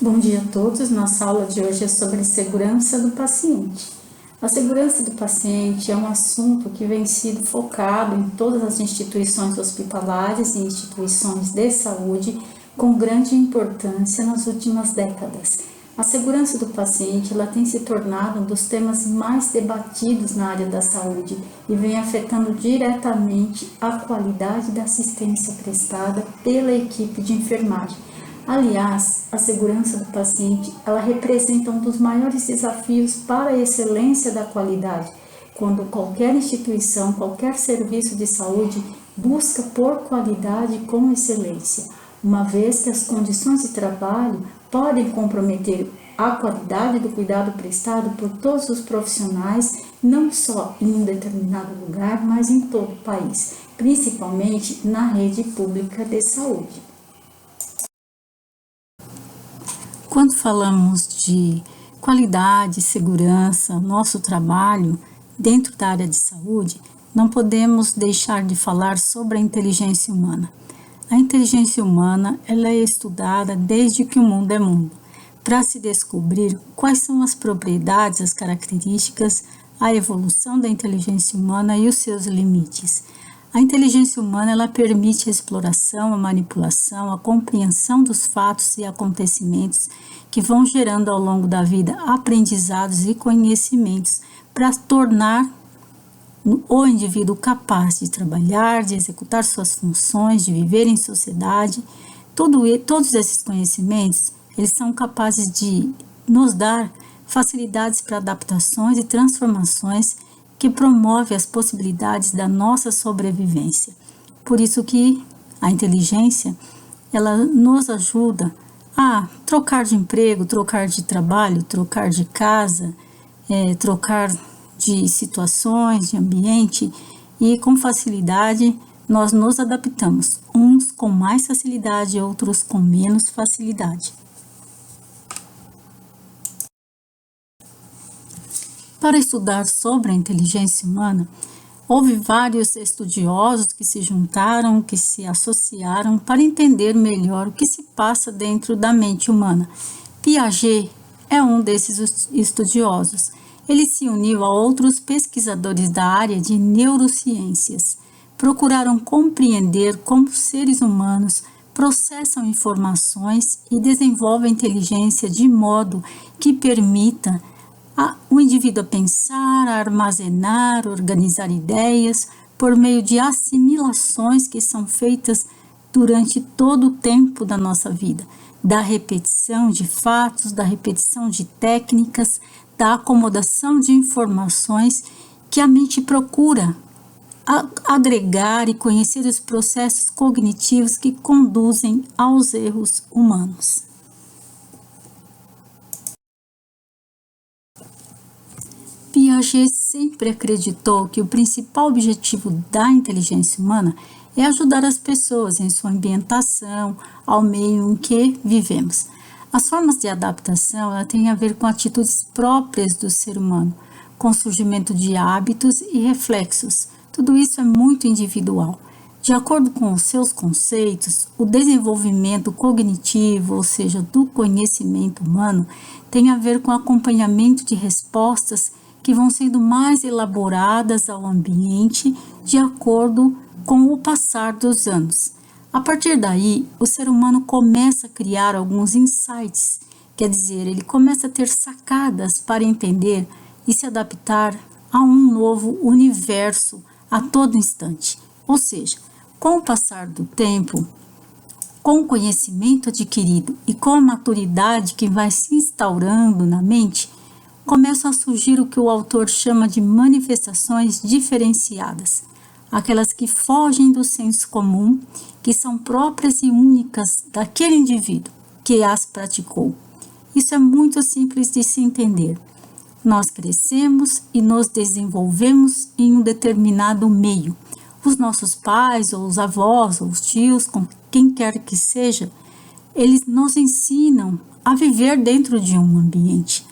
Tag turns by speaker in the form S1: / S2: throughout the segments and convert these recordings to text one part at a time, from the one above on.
S1: Bom dia a todos. Nossa aula de hoje é sobre segurança do paciente. A segurança do paciente é um assunto que vem sido focado em todas as instituições hospitalares e instituições de saúde com grande importância nas últimas décadas. A segurança do paciente ela tem se tornado um dos temas mais debatidos na área da saúde e vem afetando diretamente a qualidade da assistência prestada pela equipe de enfermagem. Aliás, a segurança do paciente, ela representa um dos maiores desafios para a excelência da qualidade, quando qualquer instituição, qualquer serviço de saúde busca por qualidade com excelência, uma vez que as condições de trabalho podem comprometer a qualidade do cuidado prestado por todos os profissionais, não só em um determinado lugar, mas em todo o país, principalmente na rede pública de saúde. Quando falamos de qualidade, segurança, nosso trabalho dentro da área de saúde, não podemos deixar de falar sobre a inteligência humana. A inteligência humana ela é estudada desde que o mundo é mundo, para se descobrir quais são as propriedades, as características, a evolução da inteligência humana e os seus limites. A inteligência humana ela permite a exploração, a manipulação, a compreensão dos fatos e acontecimentos que vão gerando ao longo da vida aprendizados e conhecimentos para tornar o indivíduo capaz de trabalhar, de executar suas funções, de viver em sociedade. Todos esses conhecimentos eles são capazes de nos dar facilidades para adaptações e transformações que promove as possibilidades da nossa sobrevivência. Por isso que a inteligência, ela nos ajuda a trocar de emprego, trocar de trabalho, trocar de casa, trocar de situações, de ambiente, e com facilidade nós nos adaptamos, uns com mais facilidade, outros com menos facilidade. Para estudar sobre a inteligência humana, houve vários estudiosos que se juntaram, que se associaram para entender melhor o que se passa dentro da mente humana. Piaget é um desses estudiosos. Ele se uniu a outros pesquisadores da área de neurociências. Procuraram compreender como os seres humanos processam informações e desenvolvem a inteligência de modo que permita o indivíduo a pensar, a armazenar, organizar ideias por meio de assimilações que são feitas durante todo o tempo da nossa vida, da repetição de fatos, da repetição de técnicas, da acomodação de informações que a mente procura agregar e conhecer os processos cognitivos que conduzem aos erros humanos. Piaget sempre acreditou que o principal objetivo da inteligência humana é ajudar as pessoas em sua ambientação, ao meio em que vivemos. As formas de adaptação têm a ver com atitudes próprias do ser humano, com o surgimento de hábitos e reflexos. Tudo isso é muito individual. De acordo com os seus conceitos, o desenvolvimento cognitivo, ou seja, do conhecimento humano, tem a ver com o acompanhamento de respostas que vão sendo mais elaboradas ao ambiente de acordo com o passar dos anos. A partir daí, o ser humano começa a criar alguns insights, quer dizer, ele começa a ter sacadas para entender e se adaptar a um novo universo a todo instante. Ou seja, com o passar do tempo, com o conhecimento adquirido e com a maturidade que vai se instaurando na mente, começam a surgir o que o autor chama de manifestações diferenciadas, aquelas que fogem do senso comum, que são próprias e únicas daquele indivíduo que as praticou. Isso é muito simples de se entender. Nós crescemos e nos desenvolvemos em um determinado meio. Os nossos pais, ou os avós, ou os tios, com quem quer que seja, eles nos ensinam a viver dentro de um ambiente,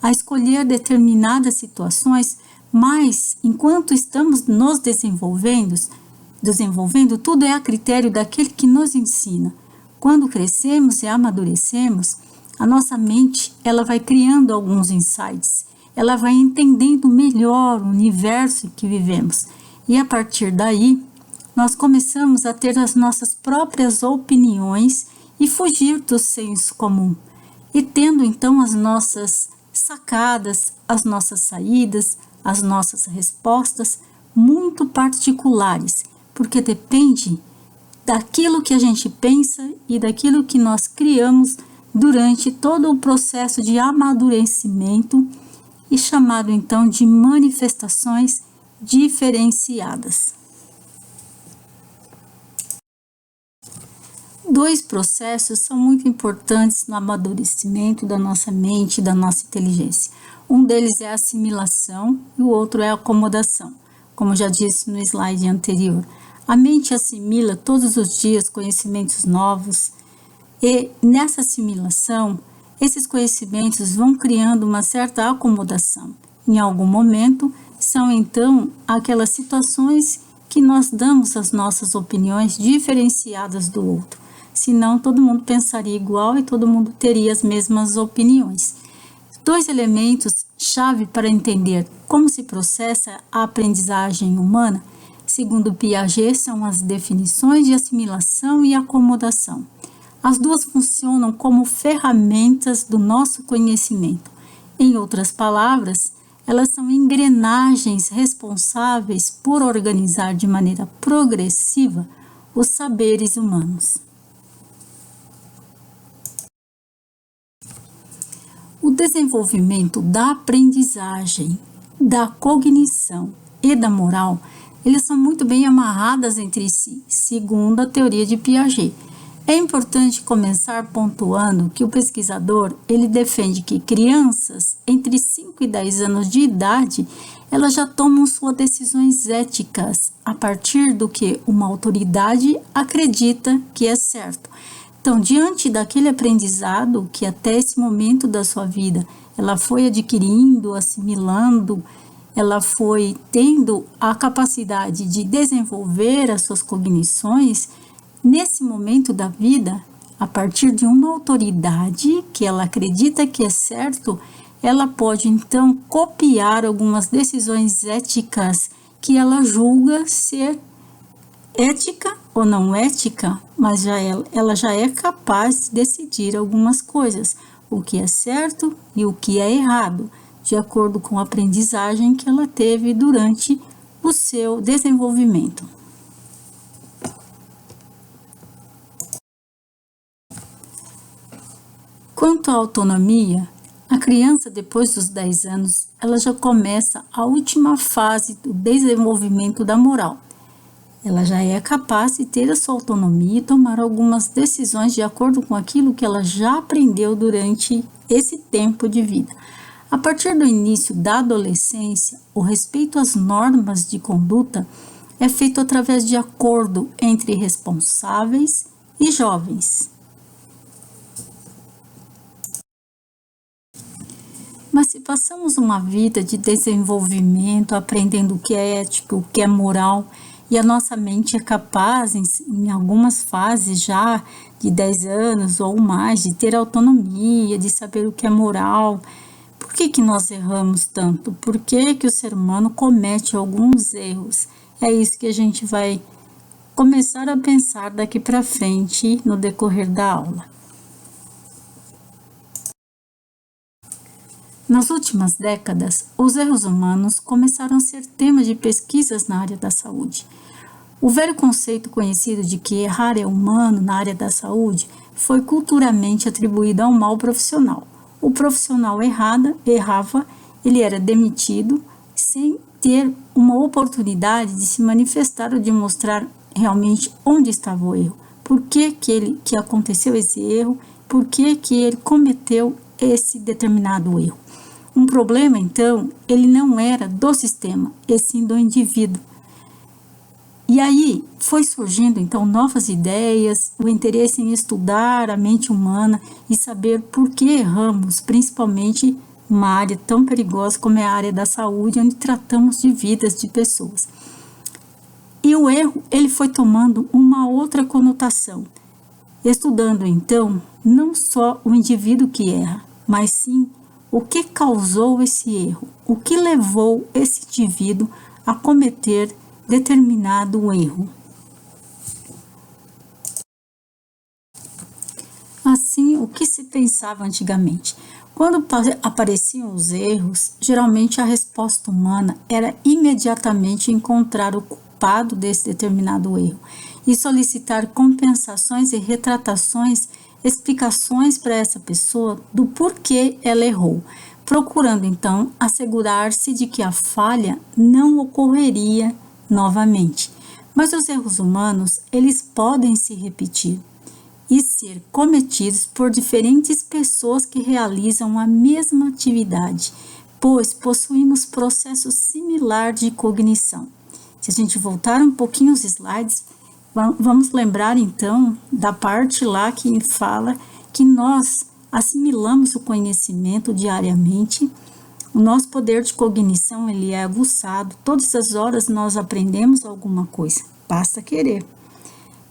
S1: a escolher determinadas situações, mas enquanto estamos nos desenvolvendo, tudo é a critério daquele que nos ensina. Quando crescemos e amadurecemos, A nossa mente, ela vai criando alguns insights, ela vai entendendo melhor o universo em que vivemos. E a partir daí, nós começamos a ter as nossas próprias opiniões e fugir do senso comum. E tendo então as nossas sacadas, as nossas saídas, as nossas respostas muito particulares, porque depende daquilo que a gente pensa e daquilo que nós criamos durante todo o processo de amadurecimento e chamado então de manifestações diferenciadas. Dois processos são muito importantes no amadurecimento da nossa mente e da nossa inteligência. Um deles é a assimilação e o outro é a acomodação, como já disse no slide anterior. A mente assimila todos os dias conhecimentos novos e nessa assimilação, esses conhecimentos vão criando uma certa acomodação. Em algum momento, são então aquelas situações que nós damos as nossas opiniões diferenciadas do outro. Senão, todo mundo pensaria igual e todo mundo teria as mesmas opiniões. Dois elementos chave para entender como se processa a aprendizagem humana, segundo Piaget, são as definições de assimilação e acomodação. As duas funcionam como ferramentas do nosso conhecimento. Em outras palavras, elas são engrenagens responsáveis por organizar de maneira progressiva os saberes humanos. O desenvolvimento da aprendizagem, da cognição e da moral, eles são muito bem amarradas entre si, segundo a teoria de Piaget. É importante começar pontuando que o pesquisador, ele defende que crianças entre 5 e 10 anos de idade, elas já tomam suas decisões éticas a partir do que uma autoridade acredita que é certo. Então, diante daquele aprendizado que até esse momento da sua vida ela foi adquirindo, assimilando, ela foi tendo a capacidade de desenvolver as suas cognições, nesse momento da vida, a partir de uma autoridade que ela acredita que é certo, ela pode então copiar algumas decisões éticas que ela julga ser ética ou não ética, mas ela já é capaz de decidir algumas coisas, o que é certo e o que é errado, de acordo com a aprendizagem que ela teve durante o seu desenvolvimento. Quanto à autonomia, a criança depois dos 10 anos, ela já começa a última fase do desenvolvimento da moral. Ela já é capaz de ter a sua autonomia e tomar algumas decisões de acordo com aquilo que ela já aprendeu durante esse tempo de vida. A partir do início da adolescência, o respeito às normas de conduta é feito através de acordo entre responsáveis e jovens. Mas se passamos uma vida de desenvolvimento, aprendendo o que é ético, o que é moral, e a nossa mente é capaz, em algumas fases já de 10 anos ou mais, de ter autonomia, de saber o que é moral. Por que nós erramos tanto? Por que o ser humano comete alguns erros? É isso que a gente vai começar a pensar daqui para frente no decorrer da aula. Nas últimas décadas, os erros humanos começaram a ser temas de pesquisas na área da saúde. O velho conceito conhecido de que errar é humano na área da saúde foi culturalmente atribuído a um mau profissional. O profissional errava, ele era demitido sem ter uma oportunidade de se manifestar ou de mostrar realmente onde estava o erro. Por que aconteceu esse erro? Por que ele cometeu esse determinado erro? Um problema, então, ele não era do sistema, e sim do indivíduo. E aí foi surgindo, então, novas ideias, o interesse em estudar a mente humana e saber por que erramos, principalmente uma área tão perigosa como é a área da saúde, onde tratamos de vidas de pessoas. E o erro, ele foi tomando uma outra conotação. estudando então não só o indivíduo que erra, mas sim o que causou esse erro, o que levou esse indivíduo a cometer determinado erro. Assim, o que se pensava antigamente? Quando apareciam os erros, geralmente a resposta humana era imediatamente encontrar o culpado desse determinado erro e solicitar compensações e retratações, explicações para essa pessoa do porquê ela errou, procurando então assegurar-se de que a falha não ocorreria novamente. Mas os erros humanos, eles podem se repetir e ser cometidos por diferentes pessoas que realizam a mesma atividade, pois possuímos processo similar de cognição. Se a gente voltar um pouquinho os slides, vamos lembrar então da parte lá que fala que nós assimilamos o conhecimento diariamente, o nosso poder de cognição ele é aguçado, todas as horas nós aprendemos alguma coisa, basta querer.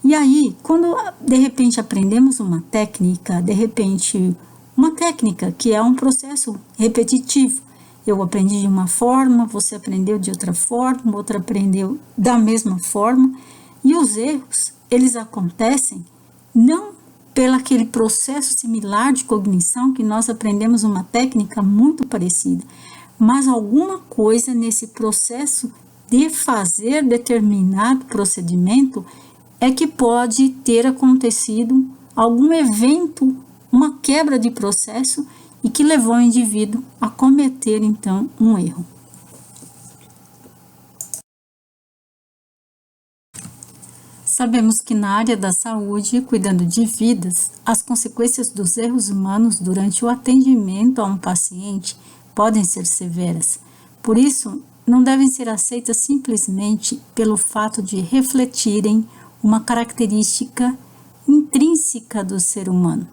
S1: E aí, quando de repente aprendemos uma técnica que é um processo repetitivo, eu aprendi de uma forma, você aprendeu de outra forma, outra aprendeu da mesma forma, e os erros, eles acontecem não pelo aquele processo similar de cognição que nós aprendemos uma técnica muito parecida, mas alguma coisa nesse processo de fazer determinado procedimento é que pode ter acontecido algum evento, uma quebra de processo e que levou o indivíduo a cometer então um erro. Sabemos que na área da saúde, cuidando de vidas, as consequências dos erros humanos durante o atendimento a um paciente podem ser severas. Por isso, não devem ser aceitas simplesmente pelo fato de refletirem uma característica intrínseca do ser humano.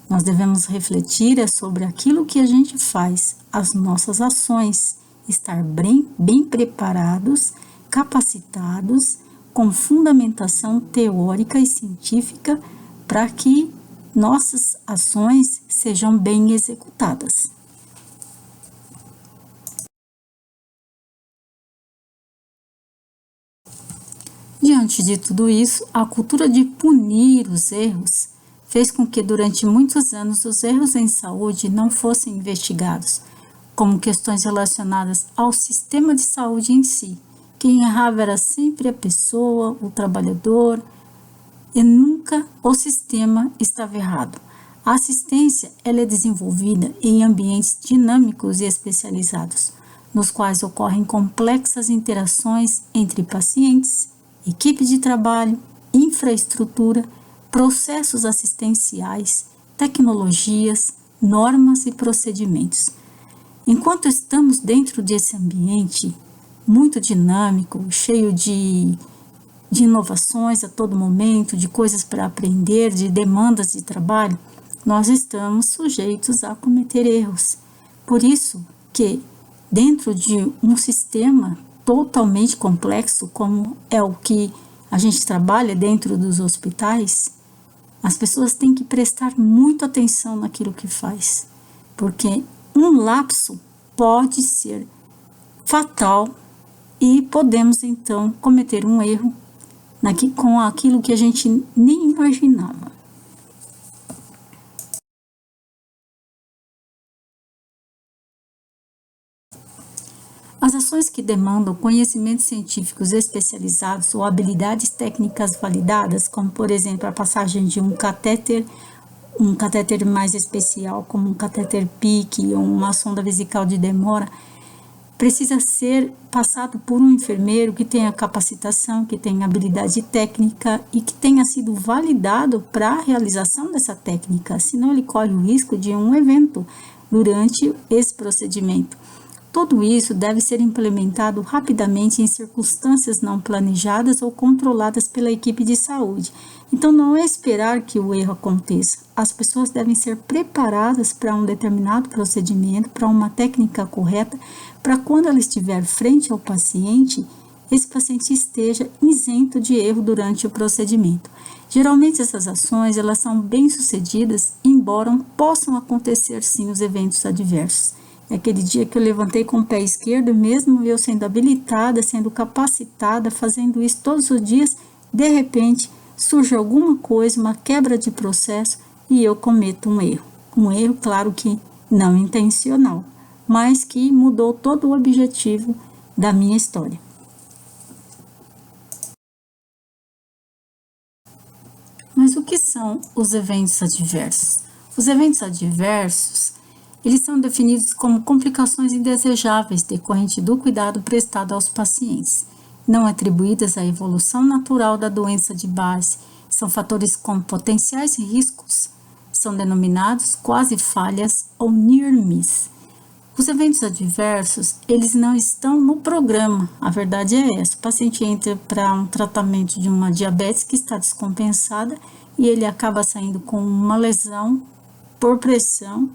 S1: Nós devemos refletir sobre aquilo que a gente faz, as nossas ações, estar bem preparados, capacitados, com fundamentação teórica e científica para que nossas ações sejam bem executadas. Diante de tudo isso, a cultura de punir os erros fez com que durante muitos anos os erros em saúde não fossem investigados, como questões relacionadas ao sistema de saúde em si. Quem errava era sempre a pessoa, o trabalhador, e nunca o sistema estava errado. A assistência ela é desenvolvida em ambientes dinâmicos e especializados, nos quais ocorrem complexas interações entre pacientes, equipe de trabalho, infraestrutura, processos assistenciais, tecnologias, normas e procedimentos. Enquanto estamos dentro desse ambiente muito dinâmico, cheio de inovações a todo momento, de coisas para aprender, de demandas de trabalho, nós estamos sujeitos a cometer erros. Por isso que dentro de um sistema totalmente complexo, como é o que a gente trabalha dentro dos hospitais, as pessoas têm que prestar muita atenção naquilo que faz, porque um lapso pode ser fatal e podemos então cometer um erro com aquilo que a gente nem imaginava. As ações que demandam conhecimentos científicos especializados ou habilidades técnicas validadas, como por exemplo a passagem de um catéter mais especial, como um catéter PICC ou uma sonda vesical de demora, precisa ser passado por um enfermeiro que tenha capacitação, que tenha habilidade técnica e que tenha sido validado para a realização dessa técnica, senão ele corre o risco de um evento durante esse procedimento. Tudo isso deve ser implementado rapidamente em circunstâncias não planejadas ou controladas pela equipe de saúde. Então, não é esperar que o erro aconteça. As pessoas devem ser preparadas para um determinado procedimento, para uma técnica correta, para quando ela estiver frente ao paciente, esse paciente esteja isento de erro durante o procedimento. Geralmente essas ações elas são bem-sucedidas, embora possam acontecer sim os eventos adversos. É aquele dia que eu levantei com o pé esquerdo, mesmo eu sendo habilitada, sendo capacitada, fazendo isso todos os dias, de repente surge alguma coisa, uma quebra de processo e eu cometo um erro. Um erro, claro que não intencional, mas que mudou todo o objetivo da minha história. Mas o que são os eventos adversos? Os eventos adversos, eles são definidos como complicações indesejáveis decorrentes do cuidado prestado aos pacientes, não atribuídas à evolução natural da doença de base. São fatores com potenciais riscos, são denominados quase falhas ou near miss. Os eventos adversos, eles não estão no programa, a verdade é essa. O paciente entra para um tratamento de uma diabetes que está descompensada e ele acaba saindo com uma lesão por pressão,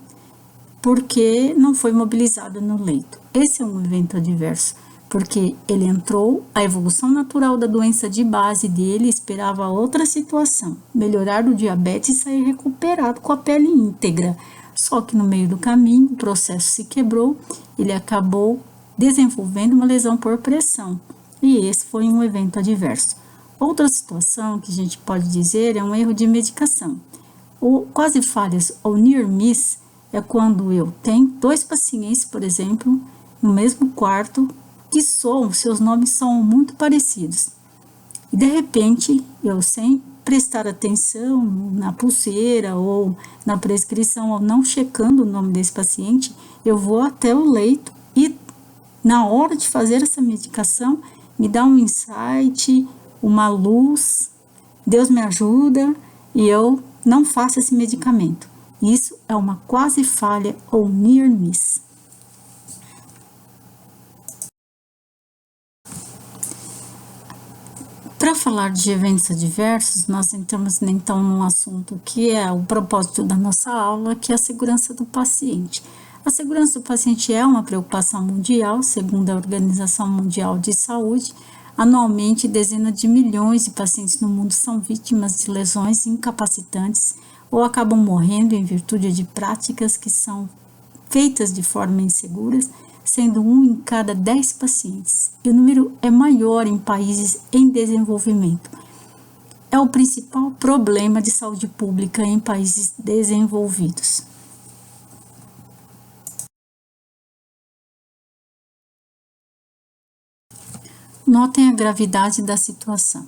S1: porque não foi mobilizado no leito. Esse é um evento adverso, porque ele entrou, a evolução natural da doença de base dele esperava outra situação, melhorar o diabetes e sair recuperado com a pele íntegra. Só que no meio do caminho o processo se quebrou, ele acabou desenvolvendo uma lesão por pressão, e esse foi um evento adverso. Outra situação que a gente pode dizer é um erro de medicação. O quase falhas ou near miss é quando eu tenho 2 pacientes, por exemplo, no mesmo quarto, que seus nomes são muito parecidos. E de repente, eu sem prestar atenção na pulseira ou na prescrição, ou não checando o nome desse paciente, eu vou até o leito e na hora de fazer essa medicação, me dá um insight, uma luz, Deus me ajuda e eu não faço esse medicamento. Isso é uma quase falha ou near miss. Para falar de eventos adversos, nós entramos então num assunto que é o propósito da nossa aula, que é a segurança do paciente. A segurança do paciente é uma preocupação mundial, segundo a Organização Mundial de Saúde. Anualmente, dezenas de milhões de pacientes no mundo são vítimas de lesões incapacitantes ou acabam morrendo em virtude de práticas que são feitas de forma insegura, sendo 1 em cada 10 pacientes. E o número é maior em países em desenvolvimento. É o principal problema de saúde pública em países desenvolvidos. Notem a gravidade da situação.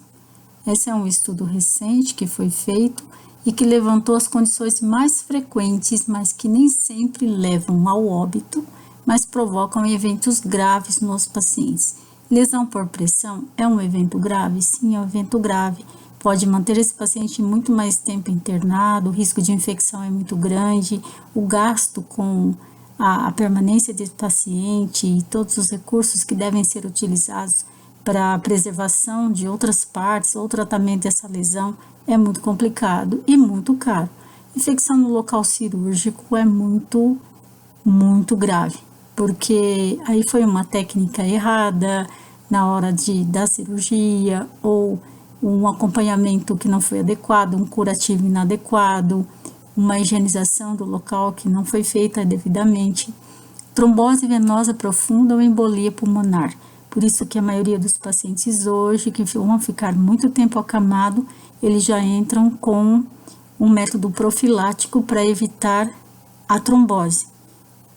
S1: Esse é um estudo recente que foi feito e que levantou as condições mais frequentes, mas que nem sempre levam ao óbito, mas provocam eventos graves nos pacientes. Lesão por pressão é um evento grave? Sim, é um evento grave. Pode manter esse paciente muito mais tempo internado, o risco de infecção é muito grande, o gasto com a permanência desse paciente e todos os recursos que devem ser utilizados para a preservação de outras partes ou tratamento dessa lesão é muito complicado e muito caro. Infecção no local cirúrgico é muito grave, porque aí foi uma técnica errada na hora da cirurgia, ou um acompanhamento que não foi adequado, um curativo inadequado, uma higienização do local que não foi feita devidamente, trombose venosa profunda ou embolia pulmonar. Por isso que a maioria dos pacientes hoje, que vão ficar muito tempo acamado, eles já entram com um método profilático para evitar a trombose.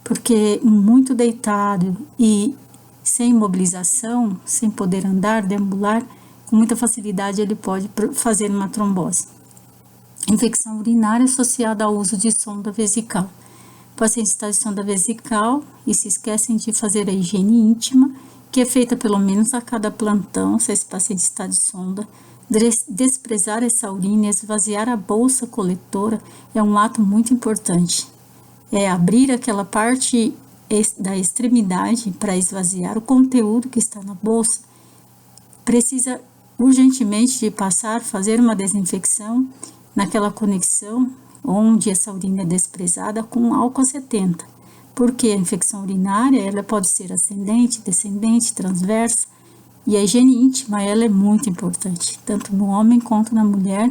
S1: Porque muito deitado e sem mobilização, sem poder andar, deambular, com muita facilidade ele pode fazer uma trombose. Infecção urinária associada ao uso de sonda vesical. O paciente está de sonda vesical e se esquecem de fazer a higiene íntima, que é feita pelo menos a cada plantão, se esse paciente está de sonda. Desprezar essa urina e esvaziar a bolsa coletora é um ato muito importante. É abrir aquela parte da extremidade para esvaziar o conteúdo que está na bolsa. Precisa urgentemente de fazer uma desinfecção naquela conexão onde essa urina é desprezada com álcool 70. Porque a infecção urinária ela pode ser ascendente, descendente, transversa, e a higiene íntima ela é muito importante, tanto no homem quanto na mulher,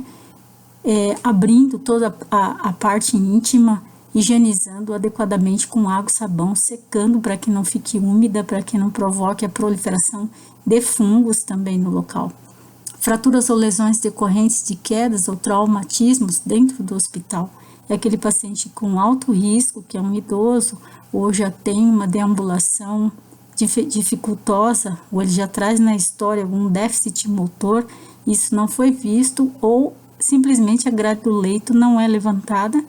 S1: abrindo toda a parte íntima, higienizando adequadamente com água e sabão, secando para que não fique úmida, para que não provoque a proliferação de fungos também no local. Fraturas ou lesões decorrentes de quedas ou traumatismos dentro do hospital. É aquele paciente com alto risco, que é um idoso, ou já tem uma deambulação dificultosa, ou ele já traz na história algum déficit motor, isso não foi visto, ou simplesmente a grade do leito não é levantada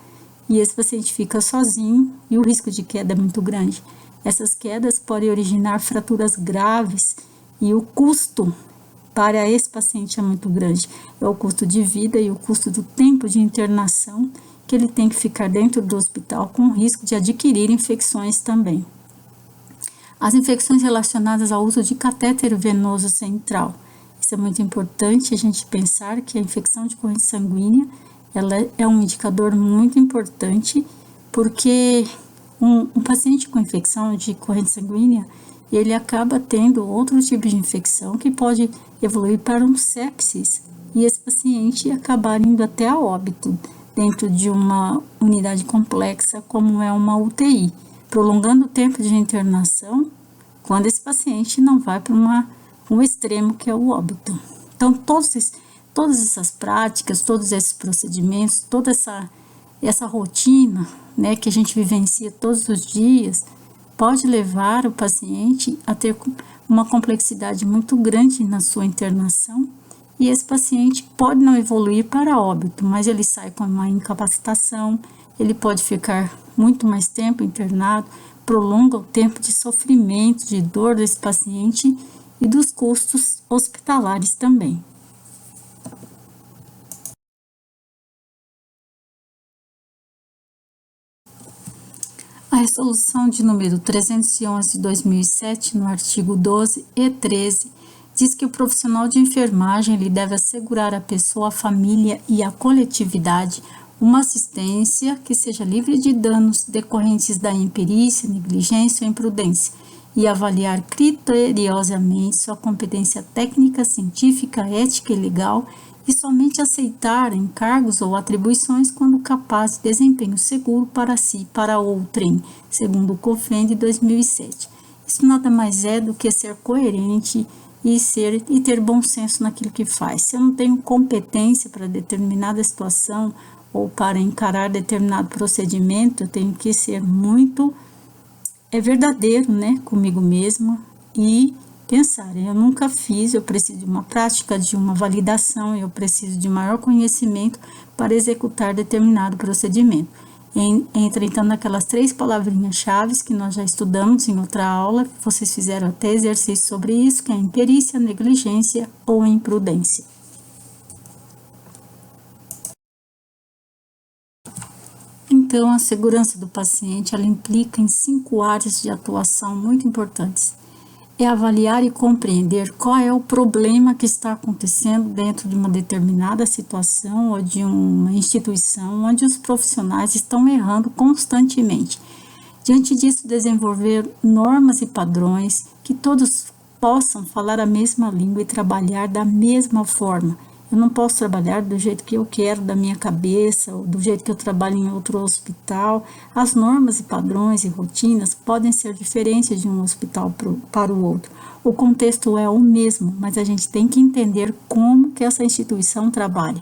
S1: e esse paciente fica sozinho e o risco de queda é muito grande. Essas quedas podem originar fraturas graves e o custo para esse paciente é muito grande. É o custo de vida e o custo do tempo de internação que ele tem que ficar dentro do hospital com risco de adquirir infecções também. As infecções relacionadas ao uso de catéter venoso central. Isso é muito importante a gente pensar que a infecção de corrente sanguínea ela é um indicador muito importante porque um paciente com infecção de corrente sanguínea ele acaba tendo outro tipo de infecção que pode evoluir para um sepsis e esse paciente acabar indo até a óbito dentro de uma unidade complexa como é uma UTI, prolongando o tempo de internação quando esse paciente não vai para um extremo que é o óbito. Então, todas essas práticas, todos esses procedimentos, toda essa rotina, né, que a gente vivencia todos os dias, pode levar o paciente a ter uma complexidade muito grande na sua internação e esse paciente pode não evoluir para óbito, mas ele sai com uma incapacitação, ele pode ficar muito mais tempo internado, prolonga o tempo de sofrimento, de dor desse paciente e dos custos hospitalares também. A resolução de número 311 de 2007, no artigo 12 e 13, diz que o profissional de enfermagem ele deve assegurar à pessoa, à família e à coletividade uma assistência que seja livre de danos decorrentes da imperícia, negligência ou imprudência e avaliar criteriosamente sua competência técnica, científica, ética e legal e somente aceitar encargos ou atribuições quando capaz de desempenho seguro para si e para outrem, segundo o COFEN de 2007. Isso nada mais é do que ser coerente e ter bom senso naquilo que faz. Se eu não tenho competência para determinada situação ou para encarar determinado procedimento, eu tenho que ser muito verdadeiro, né, comigo mesma e pensar, eu nunca fiz, eu preciso de uma prática, de uma validação, eu preciso de maior conhecimento para executar determinado procedimento. Entra então naquelas 3 palavrinhas-chave que nós já estudamos em outra aula, vocês fizeram até exercício sobre isso, que é imperícia, negligência ou imprudência. Então, a segurança do paciente, ela implica em 5 áreas de atuação muito importantes. É avaliar e compreender qual é o problema que está acontecendo dentro de uma determinada situação ou de uma instituição onde os profissionais estão errando constantemente. Diante disso, desenvolver normas e padrões que todos possam falar a mesma língua e trabalhar da mesma forma. Eu não posso trabalhar do jeito que eu quero, da minha cabeça, ou do jeito que eu trabalho em outro hospital. As normas e padrões e rotinas podem ser diferentes de um hospital para o outro. O contexto é o mesmo, mas a gente tem que entender como que essa instituição trabalha.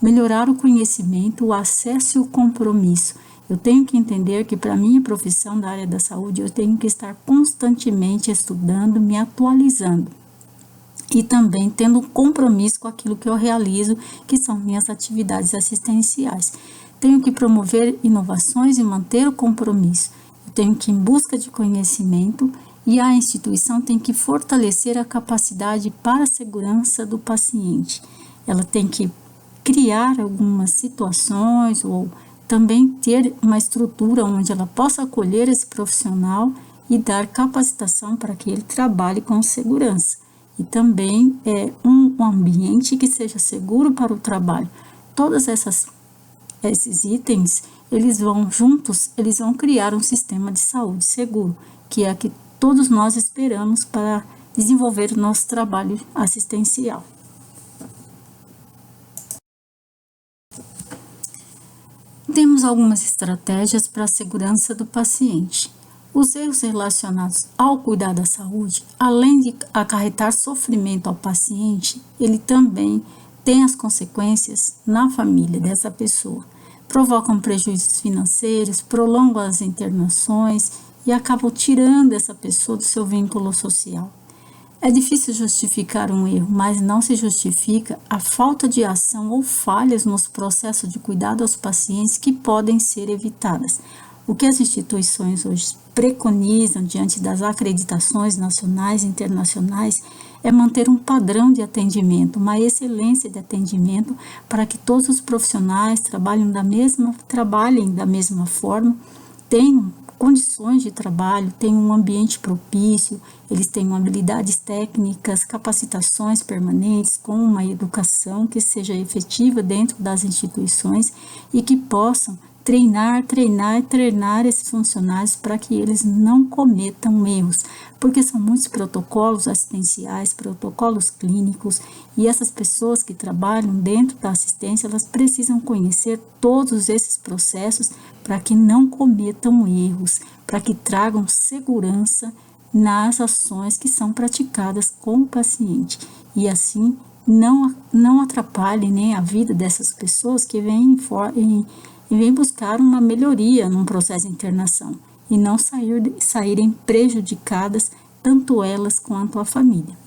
S1: Melhorar o conhecimento, o acesso e o compromisso. Eu tenho que entender que para a minha profissão da área da saúde, eu tenho que estar constantemente estudando, me atualizando. E também tendo um compromisso com aquilo que eu realizo, que são minhas atividades assistenciais. Tenho que promover inovações e manter o compromisso. Eu tenho que ir em busca de conhecimento e a instituição tem que fortalecer a capacidade para a segurança do paciente. Ela tem que criar algumas situações ou também ter uma estrutura onde ela possa acolher esse profissional e dar capacitação para que ele trabalhe com segurança. E também um ambiente que seja seguro para o trabalho. Todos esses itens, eles vão juntos, eles vão criar um sistema de saúde seguro, que é a que todos nós esperamos para desenvolver o nosso trabalho assistencial. Temos algumas estratégias para a segurança do paciente. Os erros relacionados ao cuidado da saúde, além de acarretar sofrimento ao paciente, ele também tem as consequências na família dessa pessoa. Provocam prejuízos financeiros, prolongam as internações e acabam tirando essa pessoa do seu vínculo social. É difícil justificar um erro, mas não se justifica a falta de ação ou falhas nos processos de cuidado aos pacientes que podem ser evitadas. O que as instituições hoje preconizam diante das acreditações nacionais e internacionais é manter um padrão de atendimento, uma excelência de atendimento para que todos os profissionais trabalhem da mesma forma, tenham condições de trabalho, tenham um ambiente propício, eles tenham habilidades técnicas, capacitações permanentes, com uma educação que seja efetiva dentro das instituições e que possam treinar esses funcionários para que eles não cometam erros, porque são muitos protocolos assistenciais, protocolos clínicos, e essas pessoas que trabalham dentro da assistência, elas precisam conhecer todos esses processos para que não cometam erros, para que tragam segurança nas ações que são praticadas com o paciente, e assim não atrapalhem nem a vida dessas pessoas que vêm buscar uma melhoria num processo de internação e não saírem prejudicadas, tanto elas quanto a família.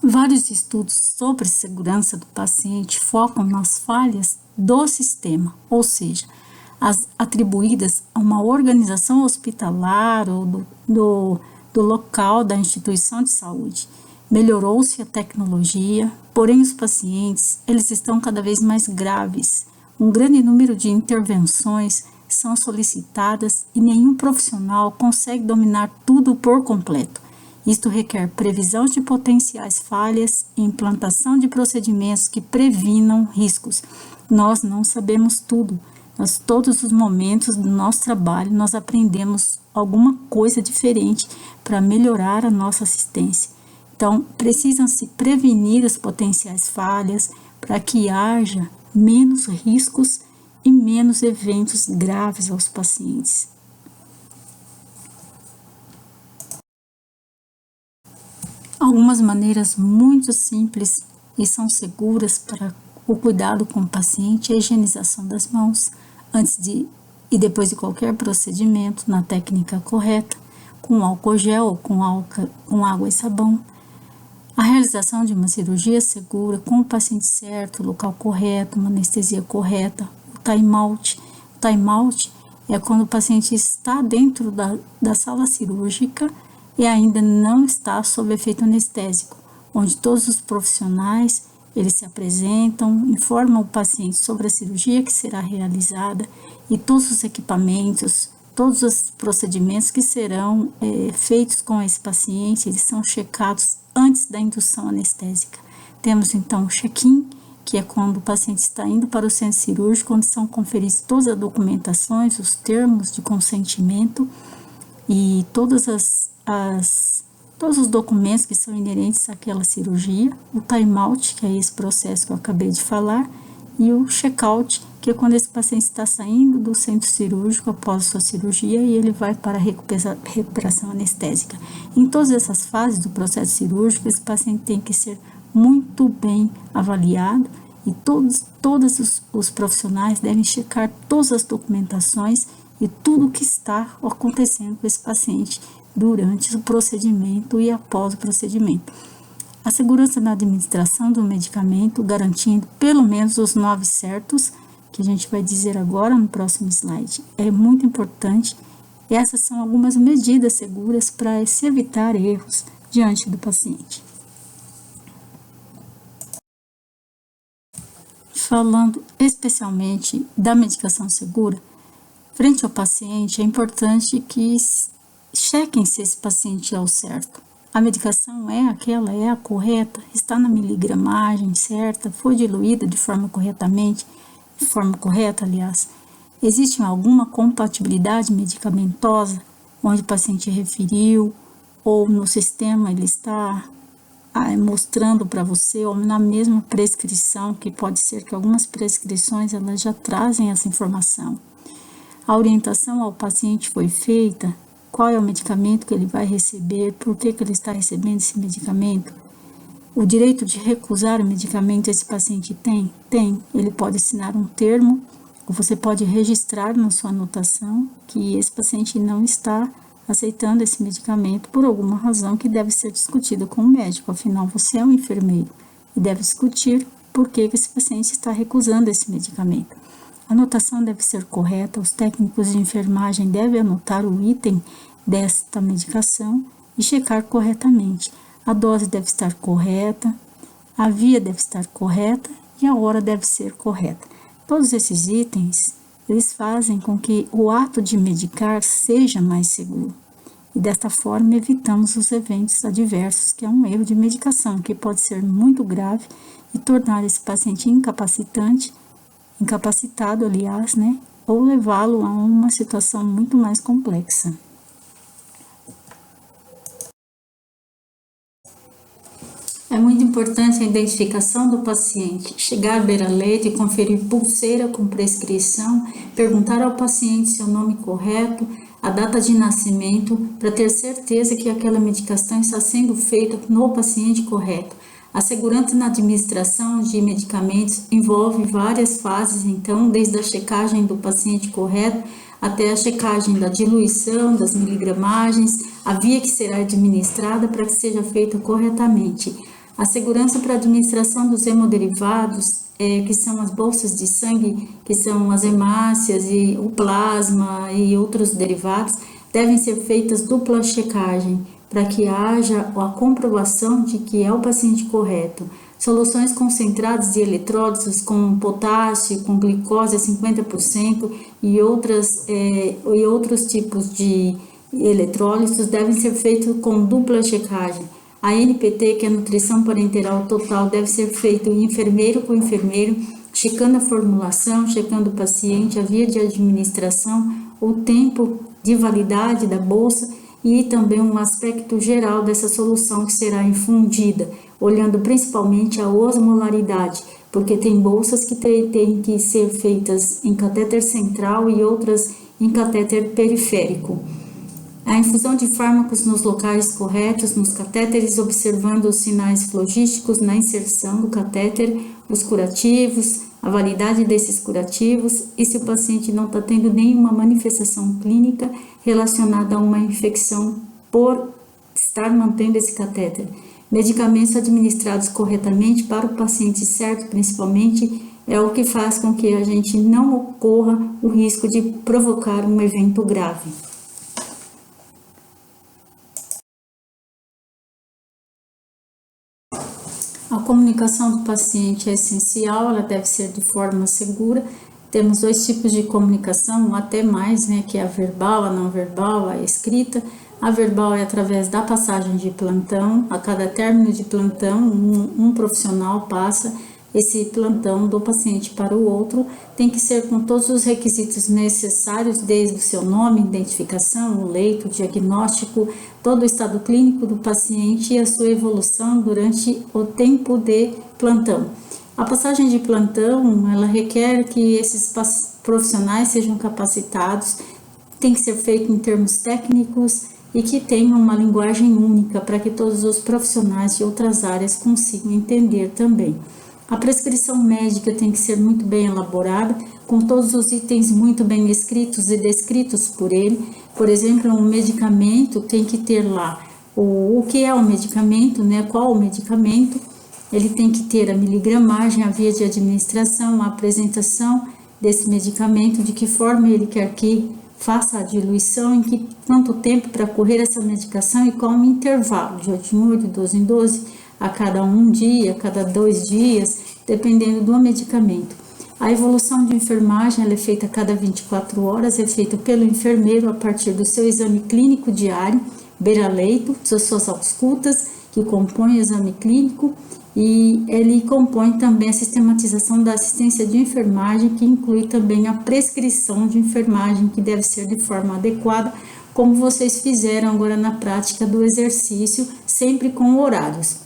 S1: Vários estudos sobre segurança do paciente focam nas falhas do sistema, ou seja, as atribuídas a uma organização hospitalar ou do local da instituição de saúde. Melhorou-se a tecnologia, porém os pacientes, eles estão cada vez mais graves. Um grande número de intervenções são solicitadas e nenhum profissional consegue dominar tudo por completo. Isto requer previsão de potenciais falhas e implantação de procedimentos que previnam riscos. Nós não sabemos tudo. Todos os momentos do nosso trabalho, nós aprendemos alguma coisa diferente para melhorar a nossa assistência. Então, precisam-se prevenir as potenciais falhas para que haja menos riscos e menos eventos graves aos pacientes. Algumas maneiras muito simples e são seguras para o cuidado com o paciente é a higienização das mãos antes e depois de qualquer procedimento na técnica correta, com álcool gel ou com água e sabão. A realização de uma cirurgia segura com o paciente certo, o local correto, uma anestesia correta, o time-out. O time-out é quando o paciente está dentro da sala cirúrgica e ainda não está sob efeito anestésico, onde todos os profissionais eles se apresentam, informam o paciente sobre a cirurgia que será realizada e todos os equipamentos, todos os procedimentos que serão feitos com esse paciente, eles são checados antes da indução anestésica. Temos então o check-in, que é quando o paciente está indo para o centro cirúrgico, onde são conferidas todas as documentações, os termos de consentimento e todos os documentos que são inerentes àquela cirurgia, o time-out, que é esse processo que eu acabei de falar, e o check-out, que é quando esse paciente está saindo do centro cirúrgico após sua cirurgia e ele vai para a recuperação anestésica. Em todas essas fases do processo cirúrgico, esse paciente tem que ser muito bem avaliado e todos os profissionais devem checar todas as documentações e tudo o que está acontecendo com esse paciente durante o procedimento e após o procedimento. A segurança na administração do medicamento, garantindo pelo menos os 9 certos, que a gente vai dizer agora no próximo slide, é muito importante. Essas são algumas medidas seguras para se evitar erros diante do paciente. Falando especialmente da medicação segura, frente ao paciente, é importante que chequem se esse paciente é o certo. A medicação é a correta, está na miligramagem certa, foi diluída de forma correta, aliás. Existe alguma compatibilidade medicamentosa, onde o paciente referiu, ou no sistema ele está mostrando para você, ou na mesma prescrição, que pode ser que algumas prescrições elas já trazem essa informação. A orientação ao paciente foi feita, qual é o medicamento que ele vai receber, por que ele está recebendo esse medicamento. O direito de recusar o medicamento esse paciente tem? Tem. Ele pode assinar um termo, ou você pode registrar na sua anotação que esse paciente não está aceitando esse medicamento por alguma razão que deve ser discutida com o médico. Afinal, você é um enfermeiro e deve discutir por que esse paciente está recusando esse medicamento. A anotação deve ser correta, os técnicos de enfermagem devem anotar o item desta medicação e checar corretamente. A dose deve estar correta, a via deve estar correta e a hora deve ser correta. Todos esses itens, eles fazem com que o ato de medicar seja mais seguro. E desta forma evitamos os eventos adversos, que é um erro de medicação, que pode ser muito grave e tornar esse paciente incapacitado, aliás, ou levá-lo a uma situação muito mais complexa. É muito importante a identificação do paciente, chegar à beira-leito, conferir pulseira com prescrição, perguntar ao paciente seu nome correto, a data de nascimento, para ter certeza que aquela medicação está sendo feita no paciente correto. A segurança na administração de medicamentos envolve várias fases, então, desde a checagem do paciente correto até a checagem da diluição, das miligramagens, a via que será administrada para que seja feita corretamente. A segurança para a administração dos hemoderivados, que são as bolsas de sangue, que são as hemácias e o plasma e outros derivados, devem ser feitas dupla checagem, para que haja a comprovação de que é o paciente correto. Soluções concentradas de eletrólitos com potássio, com glicose a 50% e outros tipos de eletrólitos devem ser feitos com dupla checagem. A NPT, que é a nutrição parenteral total, deve ser feito enfermeiro com enfermeiro, checando a formulação, checando o paciente, a via de administração, o tempo de validade da bolsa e também um aspecto geral dessa solução que será infundida, olhando principalmente a osmolaridade, porque tem bolsas que têm que ser feitas em catéter central e outras em catéter periférico. A infusão de fármacos nos locais corretos, nos catéteres, observando os sinais flogísticos na inserção do catéter, os curativos, a validade desses curativos e se o paciente não está tendo nenhuma manifestação clínica relacionada a uma infecção por estar mantendo esse catéter. Medicamentos administrados corretamente para o paciente certo, principalmente, é o que faz com que a gente não ocorra o risco de provocar um evento grave. A comunicação do paciente é essencial, ela deve ser de forma segura. Temos dois tipos de comunicação, até mais, que é a verbal, a não verbal, a escrita. A verbal é através da passagem de plantão. A cada término de plantão, um profissional passa esse plantão do paciente para o outro. Tem que ser com todos os requisitos necessários, desde o seu nome, identificação, o leito, o diagnóstico, todo o estado clínico do paciente e a sua evolução durante o tempo de plantão. A passagem de plantão, ela requer que esses profissionais sejam capacitados, tem que ser feito em termos técnicos e que tenham uma linguagem única para que todos os profissionais de outras áreas consigam entender também. A prescrição médica tem que ser muito bem elaborada, com todos os itens muito bem escritos e descritos por ele. Por exemplo, um medicamento tem que ter lá o que é o medicamento, qual o medicamento, ele tem que ter a miligramagem, a via de administração, a apresentação desse medicamento, de que forma ele quer que faça a diluição, em quanto tempo para correr essa medicação e qual o intervalo, de 8 de 12 em 12, a cada um dia, a cada 2 dias, dependendo do medicamento. A evolução de enfermagem ela é feita a cada 24 horas, é feita pelo enfermeiro a partir do seu exame clínico diário, beira-leito, das suas auscultas, que compõem o exame clínico, e ele compõe também a sistematização da assistência de enfermagem, que inclui também a prescrição de enfermagem, que deve ser de forma adequada, como vocês fizeram agora na prática do exercício, sempre com horários.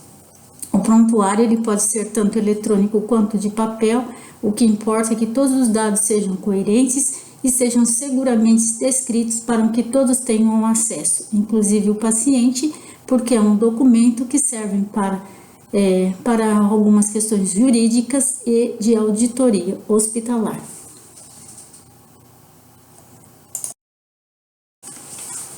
S1: O prontuário ele pode ser tanto eletrônico quanto de papel, o que importa é que todos os dados sejam coerentes e sejam seguramente descritos para que todos tenham acesso, inclusive o paciente, porque é um documento que serve para algumas questões jurídicas e de auditoria hospitalar.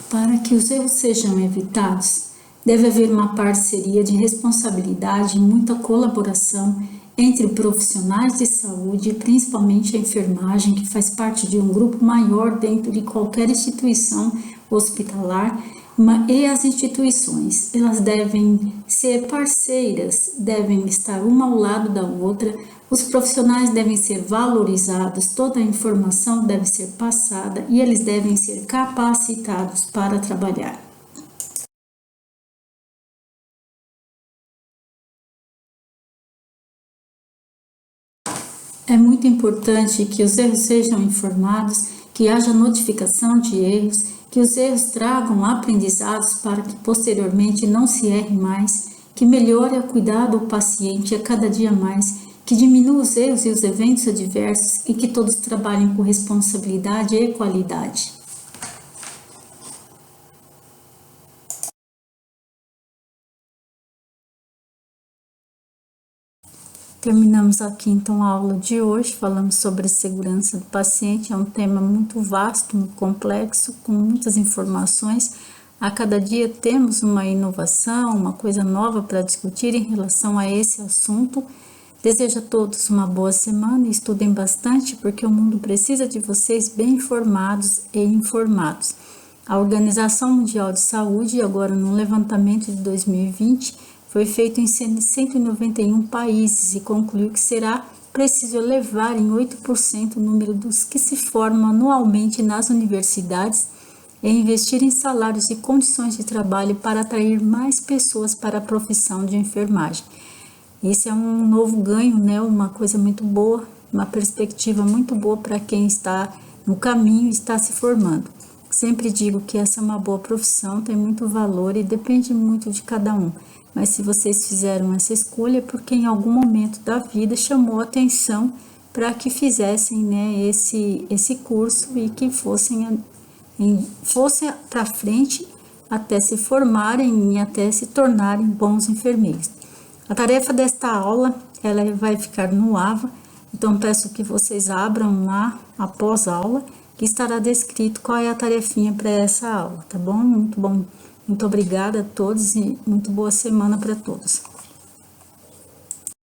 S1: Para que os erros sejam evitados, deve haver uma parceria de responsabilidade e muita colaboração entre profissionais de saúde, principalmente a enfermagem, que faz parte de um grupo maior dentro de qualquer instituição hospitalar, e as instituições. Elas devem ser parceiras, devem estar uma ao lado da outra, os profissionais devem ser valorizados, toda a informação deve ser passada e eles devem ser capacitados para trabalhar. É muito importante que os erros sejam informados, que haja notificação de erros, que os erros tragam aprendizados para que posteriormente não se erre mais, que melhore o cuidado ao paciente a cada dia mais, que diminua os erros e os eventos adversos e que todos trabalhem com responsabilidade e qualidade. Terminamos aqui então a aula de hoje, falamos sobre segurança do paciente, é um tema muito vasto, muito complexo, com muitas informações. A cada dia temos uma inovação, uma coisa nova para discutir em relação a esse assunto. Desejo a todos uma boa semana e estudem bastante, porque o mundo precisa de vocês bem informados e informados. A Organização Mundial de Saúde, agora no levantamento de 2020, foi feito em 191 países e concluiu que será preciso elevar em 8% o número dos que se formam anualmente nas universidades e investir em salários e condições de trabalho para atrair mais pessoas para a profissão de enfermagem. Esse é um novo ganho, né? Uma coisa muito boa, uma perspectiva muito boa para quem está no caminho e está se formando. Sempre digo que essa é uma boa profissão, tem muito valor e depende muito de cada um. Mas se vocês fizeram essa escolha é porque em algum momento da vida chamou a atenção para que fizessem, né, esse curso e que fossem para frente até se formarem e até se tornarem bons enfermeiros. A tarefa desta aula ela vai ficar no AVA, então peço que vocês abram lá após a aula, que estará descrito qual é a tarefinha para essa aula, tá bom? Muito bom. Muito obrigada a todos e muito boa semana para todos.